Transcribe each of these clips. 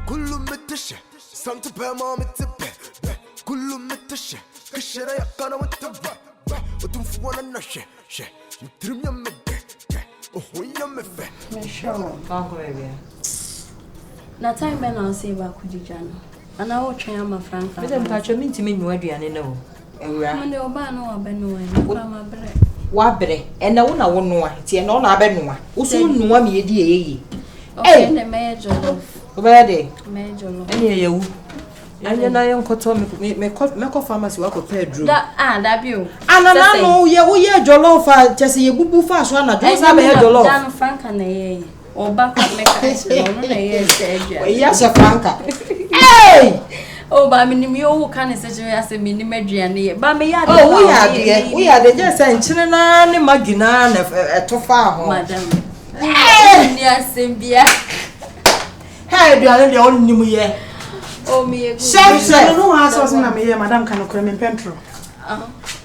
kullumetashe Santa Pema Mitabe kullumetashe Kashera Yakana with the Utumfuana Nashe Trimya Mebe Ohuya Mefe na time ben I'll say back with Jano and I will try my franka me dem catch me ntimi nyu aduane no ewura me oba no abeno en ma bre wa bre ena wo na wo noa tie na wo na abenoa wo so noa me yedi eyeye okay ne me jollof obede me jollof ene yewu anya na yen koto me ko pharmacy wa ko pa aduro da bio anana no ye wo ye jollof a chese ye bubu fa so na do sa be ye jollof dan franka na ye oba ko me ka no na ye seja we ya se franka hey oh ba minim yo wo kan se je ya se minim aduane ye ba me ya de oh we ya de je se nchine na ne magina na etofa ho madam ni asembia hey aduane de onnim ye oh me ye chef no aso na me ye madam kan okra me pentro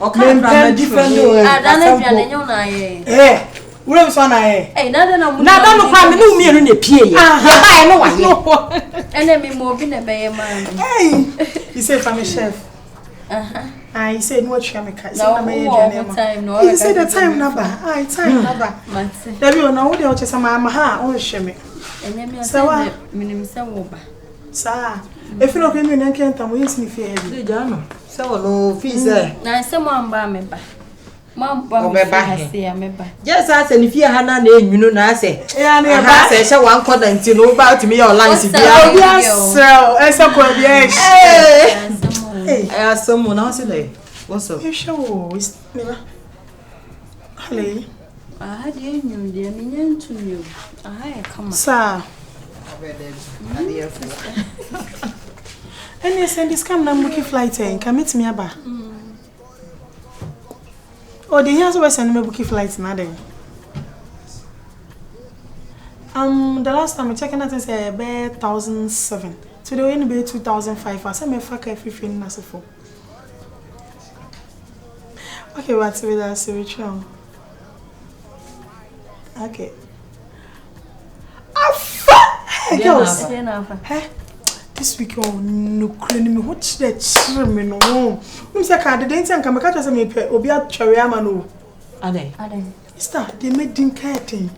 okay na different dan aduane nyo na ye wure so na ye na no kwa me no mienu na pie ye ba no wa ye ene me mo bi na be ye man you say for me chef you say no try me kai na me ye no you say the time number time number there be na wo de o chesa ma ha o hwe me ene me say minim say wo ba sa if you no can you can tam we sni fi e de jano say wo no fi say na say mo amba me ba Mamba me ba. Yes, I said if you had na enwunu na say. I say she wan koda nti no ba to me your lines bia. Yes, so esa ko bia. Some na say like. What's up? You show is never. Hello. Had you knew the minyan to you. Come. Sir. And you send this come na booking flight can meet me aba. Oh, the years we send me booking flights now then. The last time I checked out say about 1,007. Today we only 2,005. I said me fuck everything na so for. Okay, what's with that switch? Okay. Hey girls. Hey. This week no crane me what the chime no. Me say ka de ntia nka me ka twa say me pe obi atware ama no. Ade. Sister, they made din curtain.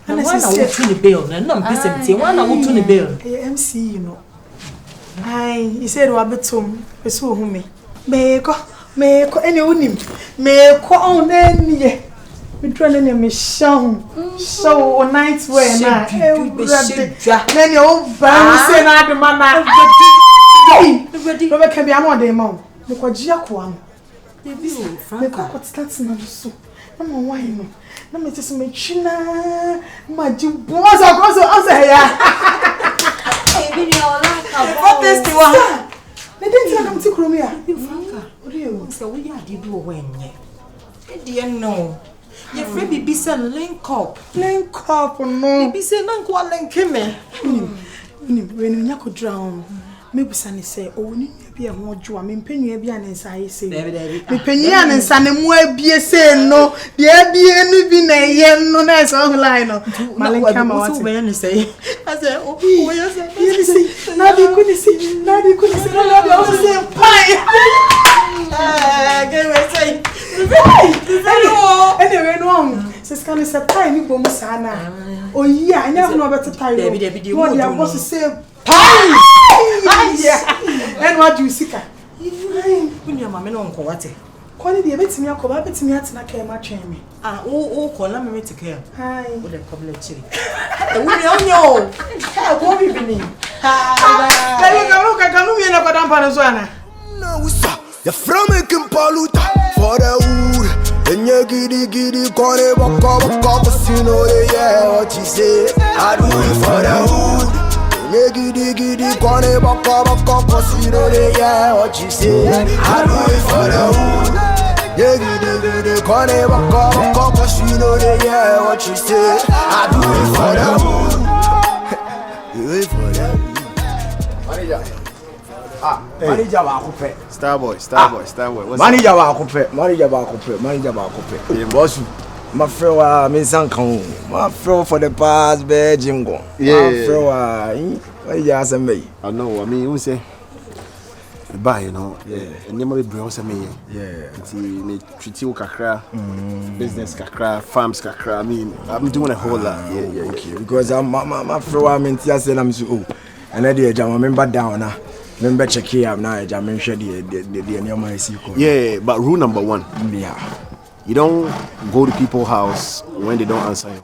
And I say to the bill, and no be 17. One I to the bill. MC you know. He said wa betom, e so hu me. Me ko ene onim. Me ko on ene. Me try na me show night wear na. Then you ban say na de man na. No be can be am on dey mom. Me ko gia ko am. Baby o franka. Me ko start na do so. Na mo why no. Na me just me china. Ma ji boss akoso ya. Baby you like a what this the one? Me didn't come to Chromia. Franka. What you? So we are dey do wenye. E dey no. Your friend be say link up no. Be say na kwa link me. When you drown. Me busane say o ni bia ho odwo a me mpanua bia ne nsa aye say. Me panyia ne nsa ne mo abie say no. De abie no bi na ye no na so line no. Malenka ma what we say. I say oh we say. You see. Na bi kuni see. Na bi also say pie. Get we say. Anyway, no. Sis can say pie ni bomu sana. Oh yeah, I never know about pie. Debbie, what they are to say pie. Yeah. And what you seek? When your mama no uncle what? Kwani de betimi akoba betimi atena ka ma twen me. O kola me to care. Hi. What a couple of chili. We onyo. Ha, go be bini. Ha. Kanu me na kwadampa no so ana. No usaa ya from making paluta for the wood. And you giddy corner baka casino yeah what you say. I do it for the wood. Giddy corner baka casino yeah what you say. I do it for the wood. Giddy corner baka casino yeah what you say. I do it for the wood. You it for the wood. Manager wa akupe. Starboy. Manager wa akupe. Hey, boss. My friend wa me sankan. My friend for the past be jingo. My friend wa Why you ask me? I know. I mean, you say. Buy, you know, and you might bring some me. Yeah. Me treat you kakra, business kakra, farms kakra. I mean, I'm doing a whole lot. Yeah. Okay. Because my friend, I'm in tears and I'm so. And I did. I remember down now. Remember check here now. I mentioned the near my secret. Yeah, but rule number 1. Yeah. You don't go to people's house when they don't answer you.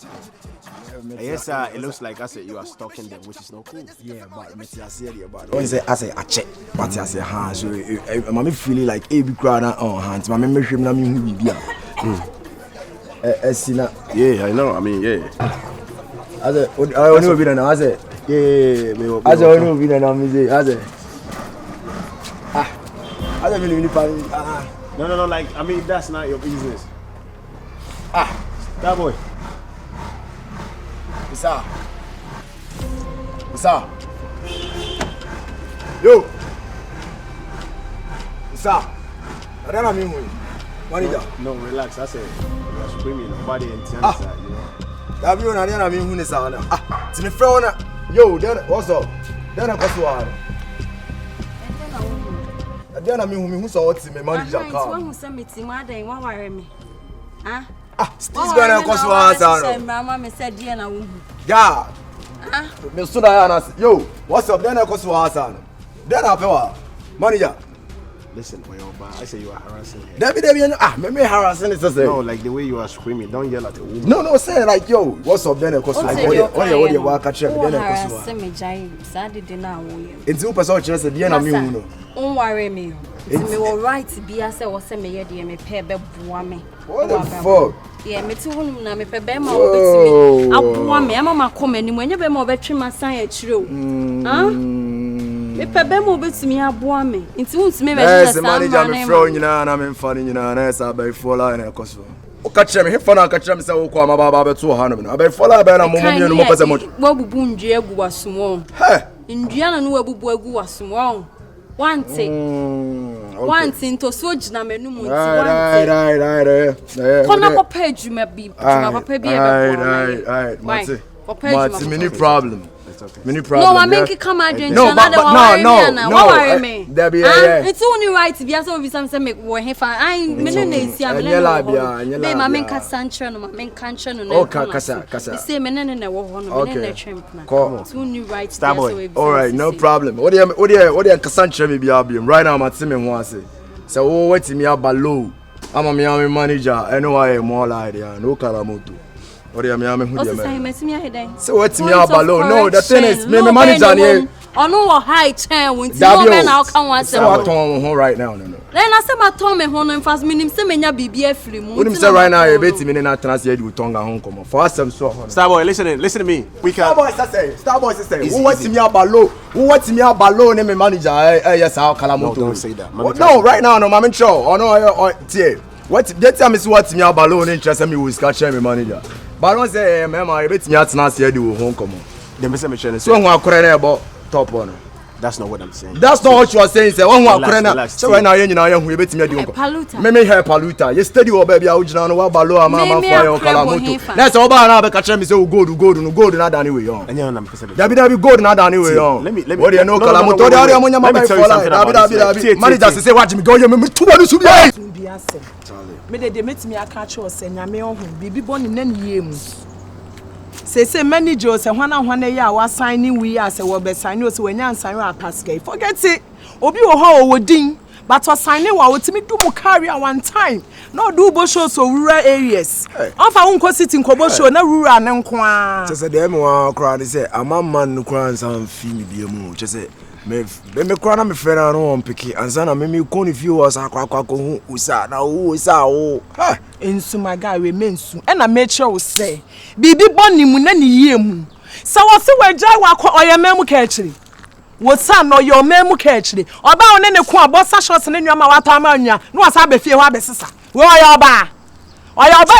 Yes, sir. It looks like I said you are stalking them, which is not cool. Yeah, but I say about it. I say I check, but I say hands. So I'm feeling like every crowd on hands. My member should not mean who be Yeah, I know. I mean, yeah. I said, I only will be there now. I said, yeah. I said, I only will be there now. I said, I don't really panic. No. Like, I mean, that's not your business. That boy. Sir. Yo. Sir. I don't know me. Manager. No, relax. I said you are screaming nobody in Tiana, you know. That be on I don't know me sir. To me friend. Yo, then what's up? Then I go to her. I don't know me who saw what me manager car. Who send me to my day? What worry me? Still going to go to her. Mama said, dear, now. Yeah. Me stood there and yo, what's up? Then I go to her. Then I pay manager. Listen, I say you are harassing her. Debbie, me harassing is no, like the way you are screaming. Don't yell at a woman. No, say like yo, what's up? Then I go to her. What you walk at check? Then I go to her. Me jai, Saturday dinner. It's you person chance the na me hu no. Don't worry me. It's me all right to be as I was say me here me pay be boa me. What the fuck? Yeah, me too hunu na me pay be ma obetimi. Aboa me, ama makoma anim, enye be ma obetwe masan ya chire o. Me pay be ma obetimi aboa me. Nti wuntimi me yes, manager me friend nyina na me mfa nyina na esa be fola na ekoso. O ka kire me hefa na ka kire me say wo kwa ma baba beto ha no me. Abe fola be na momo mienu mo pese mo. Wo bubu ndua egu wasumwo. He. Ndua na no wabubu egu wasumwo. One to so jina menu mu right. Kona ko page me bi, papa bi e be Mate, many problem. Many problem. No, I make it come again. No. What worry me? There be it's only right to be as we some say make wo hefa. I me no na sia me no. Be ma men ka sanche no ma men kanche no na. Oh, kasa. Say me no wo ho no me na trim na. It's only right to be. All right, no problem. What you kasanche me bi abim. Right now I'm me ho ase. So what me abalo. I'm a manager. Anyway, more like no kalamoto. What do you mean? So what's me abalo? No, the thing is, me manager here. Oh no, high chain. We no men now can want say what on right now. No. Then I say my Tom me ho no fast minim say menya bibia free mu. What say right now? You bet me na translate with tongue home come. For us some so. Starboy, listen to me. We can. Starboy say. Who wants me abalo? Who wants me abalo? Ne me manager. Yes, I'll kalamoto. Don't say that. No, right now, no, I'm sure. Oh no, tie. What? That time is what me abalo. Ne interest me with scratch me manager. But don't say, "Mama, you bet me at na say do home come." Them say me channel. So who akure na about top one? That's not what I'm saying. That's not what you are saying. Say one who akure na. So right now you know you bet me do home. Paluta. Me hair paluta. You steady o baby a ujina no wa balo ama fire o kalamoto. Let's oba na be catch me say gold na dani we yon. Anya na me say. Dabi gold na dani we yon. Let me. What you know kalamoto dey area munya ma by for like. Dabi. Manager say watch me go me too banu su bi. Me de metimi aka che o se nyame ohun bibi boni na niye mu. Say manager say hwana ya wa signing we as we be sign o say wanya sign wa pascal. Forget it. Obi wo ho wo din but o sign wa otimi do mu carry one time. No do bo show so rural areas. Ofa unko city nkobo show na rural ne nko a. Say dem wa crowd say amamman no crowd san fi mi bi mu. Say me kura na me fera no on piki ansa na me ko ni viewers akwa ko hu usa na usa o ha ensu maga we mensu e na me che wo say bibi boni mu na ni yie mu sa wo se wagya wa ko oyememu ka akiri wo sa no oyememu ka akiri oba wo ne ko abosa short ne nwama wa ta ma nwa no wasa be fie ho abesesa we oyoba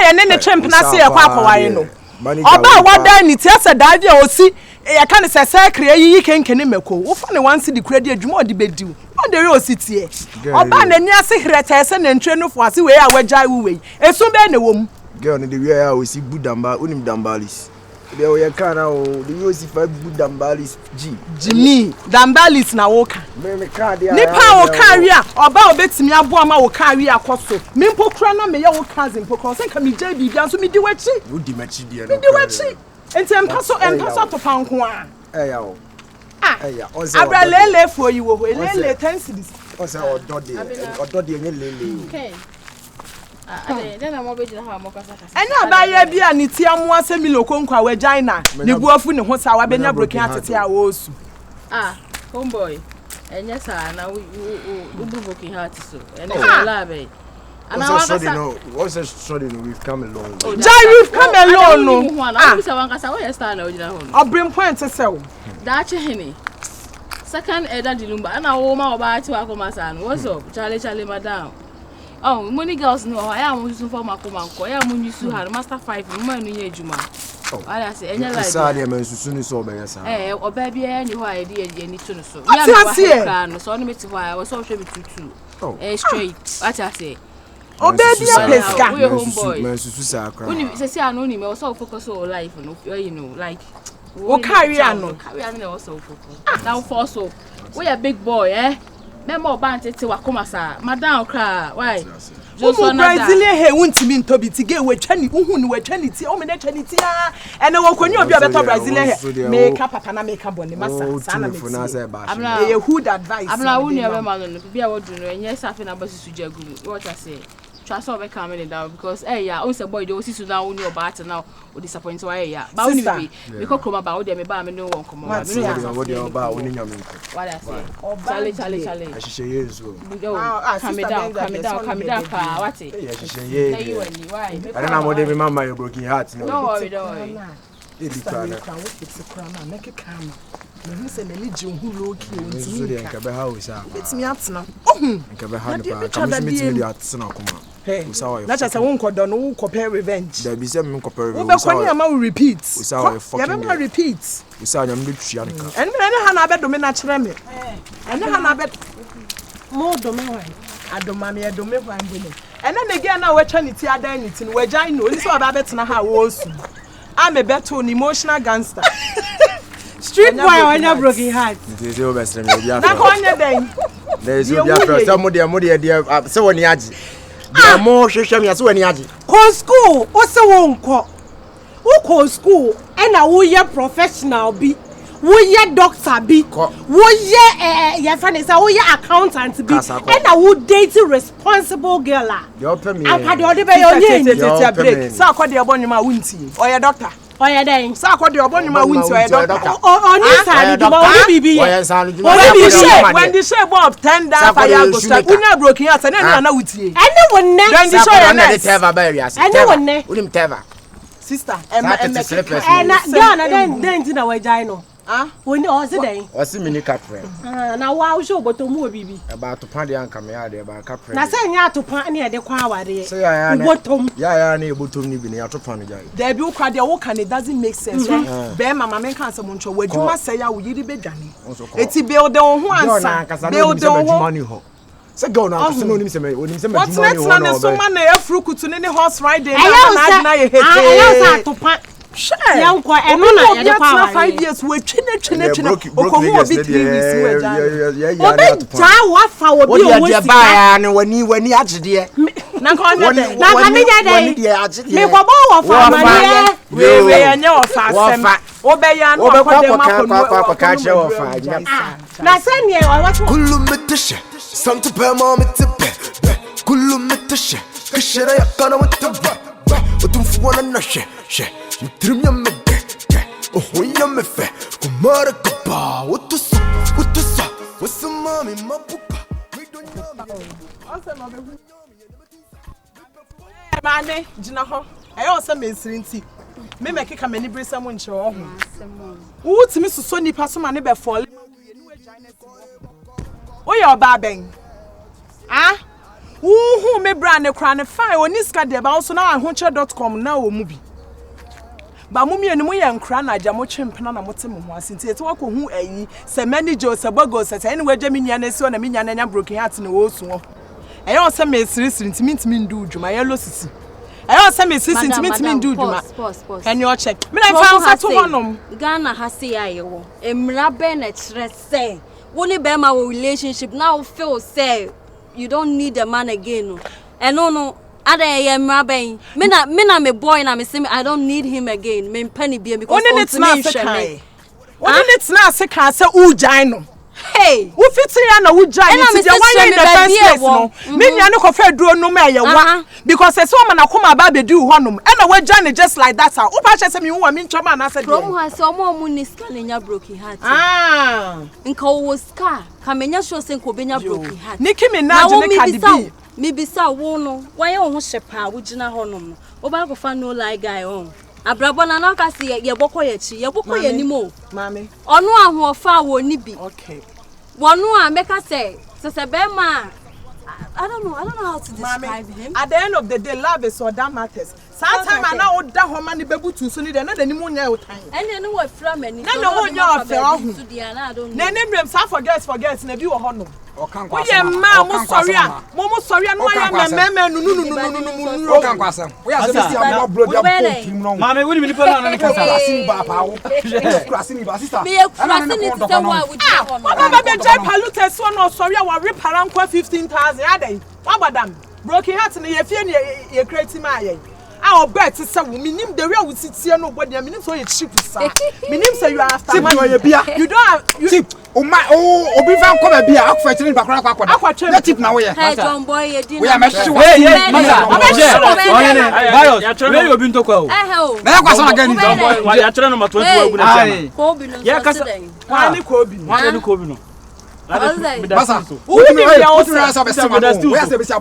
ye ne champ na se e kwa akwaye no oba wada ni tiasa davi a osi ya kan se sekre yi kenkene meko wo fa ne wansi di kura di adwuma odi bediw on dey osi tie oba na ni ase hreta se na ntwe no fo ase we ya wagya we esu be na wom girl ni de we ya osi budamba unim dambalis There we can now. The Yosef good Dambalis G. Jimmy, Dambalis na woka. Me card ya. Nipa o carry a oba obetimi aboa ma wo carry akoso. Me mpokura na me ye wo cousin pokura se ka me je bibia so me di wachi. You di machi dia. Me di wachi. Enti empaso to panko a. Ya o. Ya. Abra lele for you wo. Lele 10 cedis. O se odode enye lele. Okay. Then I'm over to have more cassa. Enya abaye bia ne ti amu asemi lokonkwa wagina. Ne buafu ne ho sa wa benya broken atete a wo su. Homeboy. And yes, now we broken heart so. And I and what's a study we've come along. Jai, we've come alone. No. I'm so one cassa. Where stand now? Bring point to sell. That's henny. Second Eda Dilumba. And I woman about to Akomasan. What's up? Charlie, madam. Oh, many girls know I am using for my command. I am used to have master 5 woman in Juma. Oh, I say, and you're sorry, I'm soon so by yourself. Eh, or baby, any idea you need to know. So, so only to why I was so sure with you. Oh, straight. What I say. Oh, baby, we're homeboy. When you say, I know him, I was so focused on life, you know, like. What carry on? Carry on also focused. Now, for so, we a big boy, eh? Memo bante ti wakoma sa madam kra why just on Brazilian he wuntimi ntobi ti ge wetwani uhu ni wetwani ti o me na twani ti a ene wo kwani obi abeto Brazilian he make papa na make boni masa sana me ti e good advice amna wuni ebe ma no bia wodu no enye safi na basisu jagu what I say try so be calming down because ya o se boy dey o sisu na wuni oba now o disappoint why ya ba wuni be because kroma ba o dey me ba me no won komo what dey oba woni nyame what I say Charlie ahihye yezu calm down pa what it you why I don't know what dey mama your broken heart no don't worry it's crana make it calm me say na ni jinhu loki o nti so dey nka be ha o sa it's me atna nka be ha pa kam so metimi dey atna kuma usawa na cha say won kodo no wo compare revenge da bi say me compare revenge wo be kwani ama we repeat usawa fucking ya be repeat usawa nyam de twia nka ene ha na be do me na kire me ene ha na be mo do me wan adoma me do me wan bele ene na gi na we twa ni ti adan ni ti no wagyan no oni so ba betena ha wo su I'm a better emotional gangster. Street boy on your broken heart. This is over stream. Na konya den. There is your friend. Some there. So when yaji. There more shesha me so when yaji. Ko school, o se won ko. Wo ko school, e na wo ye professional bi. Wo ye doctor bi. Wo ye your friend say wo ye accountant bi. E na wo date responsible girl ah. You pay me. Aka de ode be yo nye. Break. Sa akọ de obonyuma wunti. Oye doctor. Oye den. Sa akọ de obonyuma wunti oye doctor. Oni sa ni ma oni bibi ye. Oye sa ni. When the shape of tender fire go start. Unya broken heart na na wutie. Ene wonne. When the show na teva ba area. Ene wonne. Unim teva. Sister, na den na wajai no. Woni o se den. O se mini capre. Na wa wo show botomu obibi. About to pan the anka me ade ba capre. Na say nya atopan na de kwa aware. Say ya na. Botom. Ya na botom ni bi na atopan jai. There be ukwa de wo kan it doesn't make sense. Be mama men kan asem ncho wadwuma say ya wo yiri bedwane. Eti build on ho ansa. Build on ho. Say go now, so no nim say me what's next na so man na afru kutu ne horse riding na na ye hete. Ayo sa atopan. Yanko eno na ye de kwa 5 years we twene okohu obi 3 weeks we ja. Obi ja wa fa obi o wasi ba ya ne wani agide. Na ko nya de. Na ka me nya de. Me ko bo wa fa mane. We anya wa fa asem. Obeya no akode makonu ka che wa fa. Na se ne wa kullu metishe santu pe ma metipe kullu metishe kishira yakana metipe otumfu wana na she mtrimya mede ohoya mefe kumara kapa utusa wasamami mapupa mane jina ho eyo se mesiri nti me mekeka mani bresa mo nche ho wo timi suso nipa so ma ne be fall oye oba ben Who me brand ne kra ne fine oni ska de ba so na ahoche.com na o mu bi ba mu mienu mu ye nkra na agya mo twempena na mote mo ho asinti eti wako hu ayi se manager se bogo se ene waje minya na si o na minya na nya broken heart ne wo su ho eyo se me sirisiri ntimi ndu dwuma ye lo sisi I say me sis intimate do duma. Pause. And you check. Me like fan to honom. Ghana has say ayo. Emra be na kire say. Woni be ma relationship now feel say you don't need a man again. And no. Ada emra be. Me na me boy na me say I don't need him again. Me penny be because it's not say. Only it's not say can say ujai. Hey, who fits here na ujai? It's the one in the first place no. Me nya no kofa duro no me ye wa because say woman akoma ba be do honum. E na we jai just like that. Who pa say me won me nchoma na say. From has omo ni scan nya broken heart. Nka wo scar. Ka menya sure say nko benya broken heart. Nicki Minaj ne Cardi B. Me bisa wo no. Why wo ho hyepa wo gina honum no. Wo ba go fa no lie guy on. Abrabo na na ka se ye bokọ ye chi ye bokọ ye nimo mami onu ahofa wo ni bi okay wonu a meka say be ma I don't know how to describe him. At the end of the day love is all that matters. Sometimes I now da ho ma ni bebu tu so ni de na de ni mu nya utan ene no wa fra mani na no nya ofe ohu so dia na I don't know na nem rem sa forget na bi wo ho no o kan kwa we ma mo sorry a mo sorry a no ya meme no o kan kwa sam we ya se si am bro dia pom no mama we ni pelo na ka sa asini ba pa wo asini ba sister me kurasi ni te wa wo dia ho no baba be jai paluta so no sorry a wa repara nkwa 15,000 adai wabadam broken heart ni ye fie ni ye create ma aye a obet say wo minim the way we sitie no body minim so ye cheap sa minim say you are after money you don't have you cheap o ma o obi fan ko ba bia akwa chiri ba kora akwa na cheap na we ye hey John boy ye di we am shi wa hey masa onene bios we obi ntokwa o na yakwa so na gani John boy ya chere no ma 20 wagu na chama ko bi no so den wa ni ko bi no Masa, who do you answer best man? Where say best a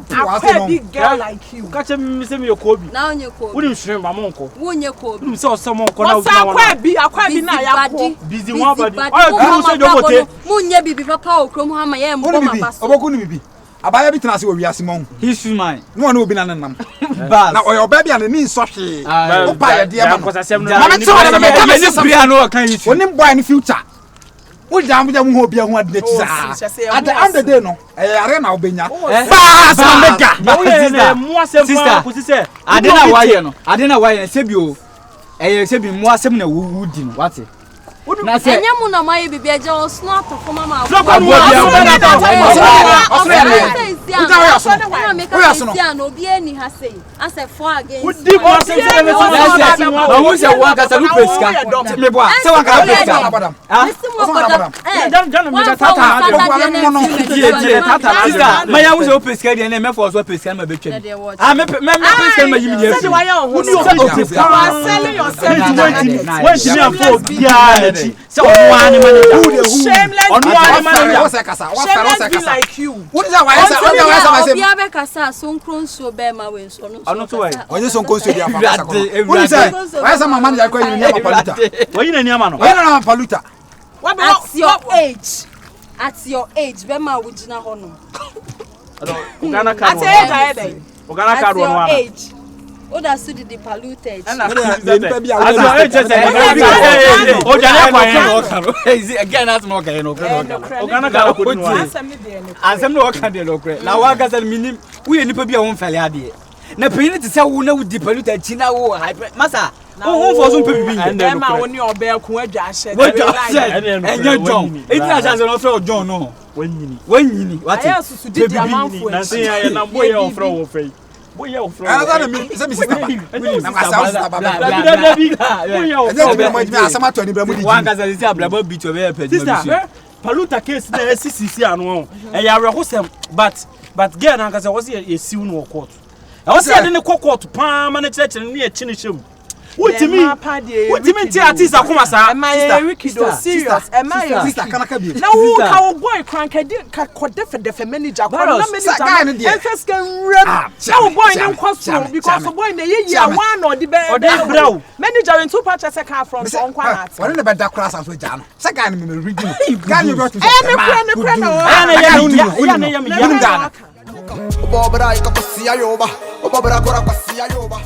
big girl like you. Catch me say me your Kobe. Now you Kobe. Who do you shrimp amonko? Who you Kobe? You say someone ko na akwa na ya ko. Busy one body. Oh, you say you go te. Munye bibi papa o krom ha ma ye mo ma baso. Opoku ni bibi. Abaya bi tena se wo wiase mon. History man. No na obi na nam. Bas. Na oyo baby an ni so hwe. O pa ye de ma. Na me tell me bria no kan history. Onim boy in future. We jam mu ho bia ho adnet sa. At the end of the day no, are na obenya. Bas mega. Sister, mo asem ko sister. Ade na wa ye se bi o. Se bi mo asem na wu di no. What? Na se enya mu na maye bibi aja o snap to mama. So ko mo bia mo na ta. No obi ani ha sei. Ase for again. Wo di mo asem se me so. Ma wo se wo ka sa lu peska. Me boa. Se wa ka peska. Ah? Jan me tata. Tata. Ma ya wo se o peska de na me for so peska ma betwem. Ah me peska ma yimi de. Say why you Wo ni o peska. You are selling yourself. When she am for bia. So one manager. Shameless. On one manager. What's kasa? Shameless be like you. What is that why say? Obi abe kasa so nkron so be ma we so no. Ano to why? Onye so nkonso dia fa kasa ko. What is that? Why say my manager ko yin na paluta? Why you na ma no? Why na paluta? At your age be ma wo gina ho no. Ugana ka no. Ugana ka no no. Age. Oda su di paluted. Again as mo ka no. Ugana ka ko no. Asem no ka de no kre. Na wa ga sel minim. We nipa bia won fele ade. Na pin ti se wo na wo di paluted chi na wo masa. Who for some people and ma woni obeku adwa hye. Enye John. Eti na chance no fre John no. Wanyini. What? Aya susu di amanfo. Na say ya na boy ya ofre wo fe. Boy ya ofre. Ana na me say me sister ba. Na ma sa sister ba. Boy ya ofre. Me asama to ni bra mu di. Wan ga say ablabo bi to be pedi. Sister, paluta case na CCC anu. E ya re ho sem but girl na ga say wo say e siw no court. E wo say de ne court pa ma na chire ne e chi ne chem. Wotimi nti artist akoma sa sister serious sister kanaka bi na wo ka wo boy cranka di ka kodefe manager ko na manager FS can rem na wo boy nem kwaso because the boy na ye one or the brow manager in two patches e ka from on kwa na won ne beda class so ja no se guy me read you guy you got to me Obobra ikakosia yoba, obobra kora kwasia yoba.